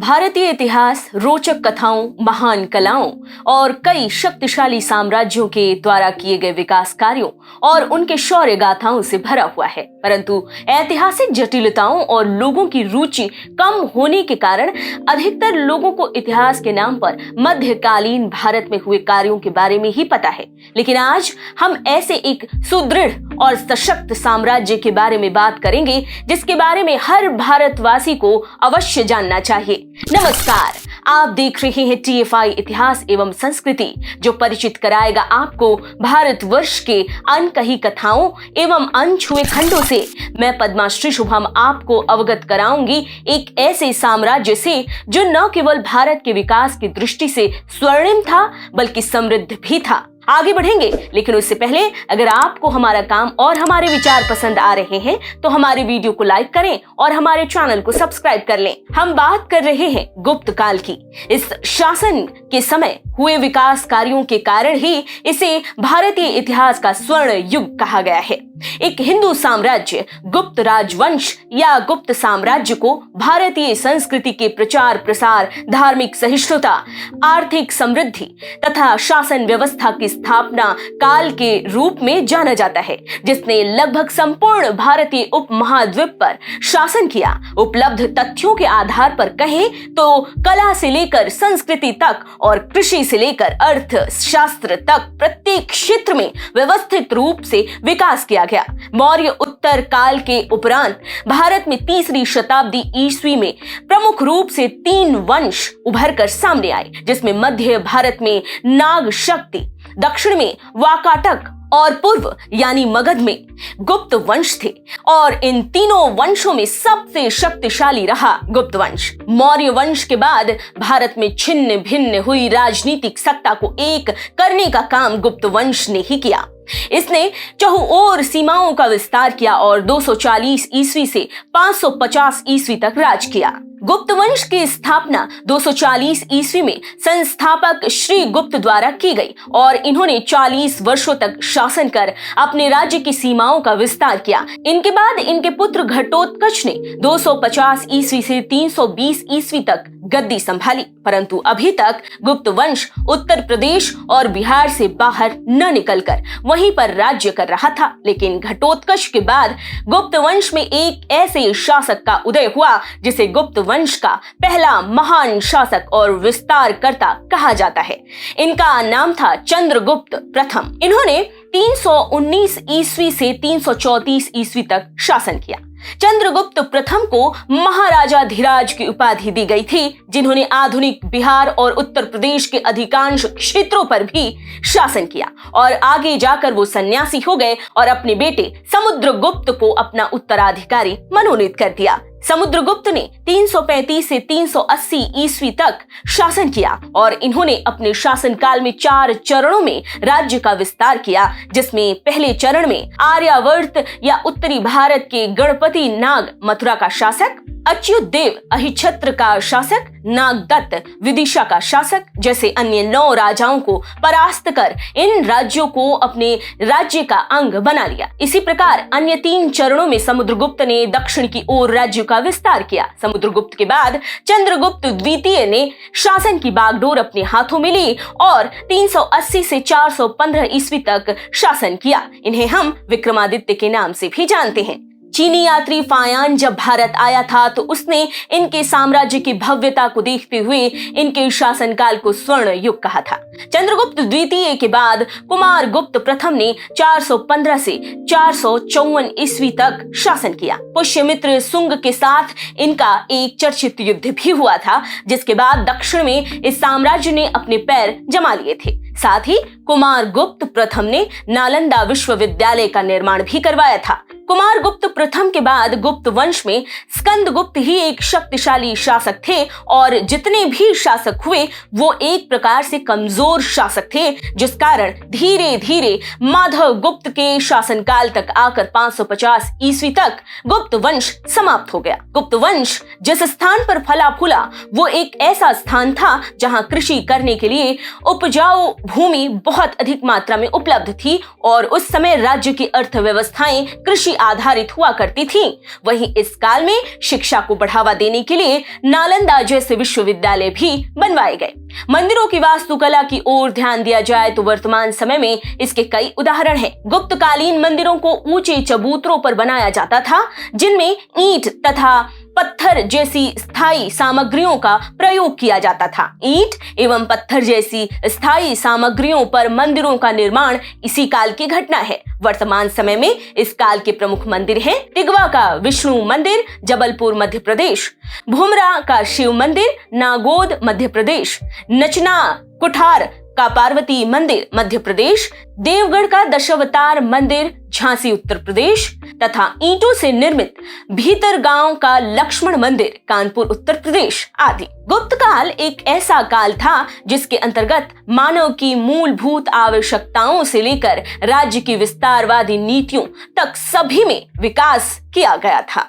भारतीय इतिहास रोचक कथाओं, महान कलाओं और कई शक्तिशाली साम्राज्यों के द्वारा किए गए विकास कार्यों और उनके शौर्य गाथाओं से भरा हुआ है। परंतु ऐतिहासिक जटिलताओं और लोगों की रुचि कम होने के कारण अधिकतर लोगों को इतिहास के नाम पर मध्यकालीन भारत में हुए कार्यों के बारे में ही पता है। लेकिन आज हम ऐसे एक सुदृढ़ और सशक्त साम्राज्य के बारे में बात करेंगे जिसके बारे में हर भारतवासी को अवश्य जानना चाहिए। नमस्कार, आप देख रहे हैं TFI इतिहास एवं संस्कृति, जो परिचित कराएगा आपको भारतवर्ष के अनकही कथाओं एवं अनछुए खंडों से। मैं पद्माश्री शुभम आपको अवगत कराऊंगी एक ऐसे साम्राज्य से जो न केवल भारत के विकास की दृष्टि से स्वर्णिम था बल्कि समृद्ध भी था। आगे बढ़ेंगे, लेकिन उससे पहले अगर आपको हमारा काम और हमारे विचार पसंद आ रहे हैं तो हमारे वीडियो को लाइक करें और हमारे चैनल को सब्सक्राइब कर लें। हम बात कर रहे हैं गुप्त काल की। इस शासन के समय हुए विकास कार्यों के कारण ही इसे भारतीय इतिहास का स्वर्ण युग कहा गया है। एक हिंदू साम्राज्य गुप्त राजवंश या गुप्त साम्राज्य को भारतीय संस्कृति के प्रचार प्रसार, धार्मिक सहिष्णुता, आर्थिक समृद्धि तथा शासन व्यवस्था की स्थापना काल के रूप में जाना जाता है, जिसने लगभग संपूर्ण भारतीय उपमहाद्वीप पर शासन किया। उपलब्ध तथ्यों के आधार पर कहें तो कला से लेकर संस्कृति तक और कृषि से लेकर अर्थशास्त्र तक प्रत्येक क्षेत्र में व्यवस्थित रूप से विकास किया गया। मौर्य उत्तर काल के उपरांत भारत में 3री शताब्दी ईस्वी में प्रमुख रूप से 3 वंश उभरकर सामने आए, जिसमें मध्य भारत में नाग शक्ति, दक्षिण में वाकाटक और पूर्व यानी मगध में गुप्त वंश थे। और इन तीनों वंशों में सबसे शक्तिशाली रहा गुप्त वंश। मौर्य वंश के बाद भारत में छिन्न भिन्न हुई राजनीतिक सत्ता को एक करने का काम गुप्त वंश ने ही किया। इसने चहुओर सीमाओं का विस्तार किया और 240 ईस्वी से 550 ईस्वी तक राज किया। गुप्त वंश की स्थापना 240 ईस्वी में संस्थापक श्री गुप्त द्वारा की गई और इन्होंने 40 वर्षों तक शासन कर अपने राज्य की सीमाओं का विस्तार किया। इनके बाद इनके पुत्र घटोत्कच ने 250 ईस्वी से 320 ईस्वी तक गद्दी संभाली। परंतु अभी तक गुप्त वंश उत्तर प्रदेश और बिहार से बाहर न निकलकर वहीं पर राज्य कर रहा था। लेकिन घटोत्कच के बाद गुप्त वंश में एक ऐसे शासक का उदय हुआ जिसे गुप्त वंश का पहला महान शासक और विस्तारकर्ता कहा जाता है। इनका नाम था चंद्रगुप्त प्रथम। इन्होंने 319 ईस्वी से 334 ईस्वी तक शासन किया। चंद्रगुप्त प्रथम को महाराजाधिराज की उपाधि दी गई थी, जिन्होंने आधुनिक बिहार और उत्तर प्रदेश के अधिकांश क्षेत्रों पर भी शासन किया। और आगे जाकर वो सन्यासी हो गए और अपने बेटे समुद्रगुप्त को अपना उत्तराधिकारी मनोनीत कर दिया। समुद्रगुप्त ने 335 से 380 ईस्वी तक शासन किया और इन्होंने अपने शासनकाल में 4 चरणों में राज्य का विस्तार किया, जिसमें पहले चरण में आर्यावर्त या उत्तरी भारत के गणपति नाग मथुरा का शासक, अच्युत देव अहिछत्र का शासक, नागदत्त विदिशा का शासक जैसे अन्य 9 राजाओं को परास्त कर इन राज्यों को अपने राज्य का अंग बना लिया। इसी प्रकार अन्य 3 चरणों में समुद्रगुप्त ने दक्षिण की ओर राज्य का विस्तार किया। समुद्रगुप्त के बाद चंद्रगुप्त द्वितीय ने शासन की बागडोर अपने हाथों में ली और 380 से 415 ईस्वी तक शासन किया। इन्हें हम विक्रमादित्य के नाम से भी जानते हैं। चीनी यात्री फायान जब भारत आया था तो उसने इनके साम्राज्य की भव्यता को देखते हुए इनके शासनकाल को स्वर्ण युग कहा था। चंद्रगुप्त द्वितीय के बाद कुमारगुप्त प्रथम ने 415 से 454 ईस्वी तक शासन किया। पुष्यमित्र सुंग के साथ इनका एक चर्चित युद्ध भी हुआ था, जिसके बाद दक्षिण में इस साम्राज्य ने अपने पैर जमा लिए थे। साथ ही कुमारगुप्त प्रथम ने नालंदा विश्वविद्यालय का निर्माण भी करवाया था। कुमारगुप्त प्रथम के बाद गुप्त वंश में स्कंदगुप्त ही एक शक्तिशाली शासक थे और जितने भी शासक हुए वो एक प्रकार से कमजोर शासक थे, जिस कारण धीरे धीरे माधव गुप्त के शासनकाल तक आकर 550 ईस्वी तक गुप्त वंश समाप्त हो गया। गुप्त वंश जिस स्थान पर फला फूला वो एक ऐसा स्थान था जहां कृषि करने के लिए उपजाऊ भूमि बहुत अधिक मात्रा में उपलब्ध थी और उस समय राज्य की अर्थव्यवस्थाएं कृषि आधारित हुआ करती थीं। वहीं इस काल में शिक्षा को बढ़ावा देने के लिए नालंदा जैसे विश्वविद्यालय भी बनवाए गए। मंदिरों की वास्तुकला की ओर ध्यान दिया जाए तो वर्तमान समय में इसके कई उदाहरण हैं। गुप्तकालीन मंदिरों को ऊंचे चबूतरों पर बनाया जाता था, जिनमें ईंट तथा पत्थर जैसी स्थायी सामग्रियों का प्रयोग किया जाता था। ईंट एवं पत्थर जैसी स्थायी सामग्रियों पर मंदिरों का निर्माण इसी काल की घटना है। वर्तमान समय में इस काल के प्रमुख मंदिर हैं तिगवा का विष्णु मंदिर जबलपुर मध्य प्रदेश, भुमरा का शिव मंदिर नागौद मध्य प्रदेश, नचना कुठार का पार्वती मंदिर मध्य प्रदेश, देवगढ़ का दशावतार मंदिर झांसी उत्तर प्रदेश तथा ईंटों से निर्मित भीतरगांव का लक्ष्मण मंदिर कानपुर उत्तर प्रदेश आदि। गुप्त काल एक ऐसा काल था जिसके अंतर्गत मानव की मूलभूत आवश्यकताओं से लेकर राज्य की विस्तारवादी नीतियों तक सभी में विकास किया गया था।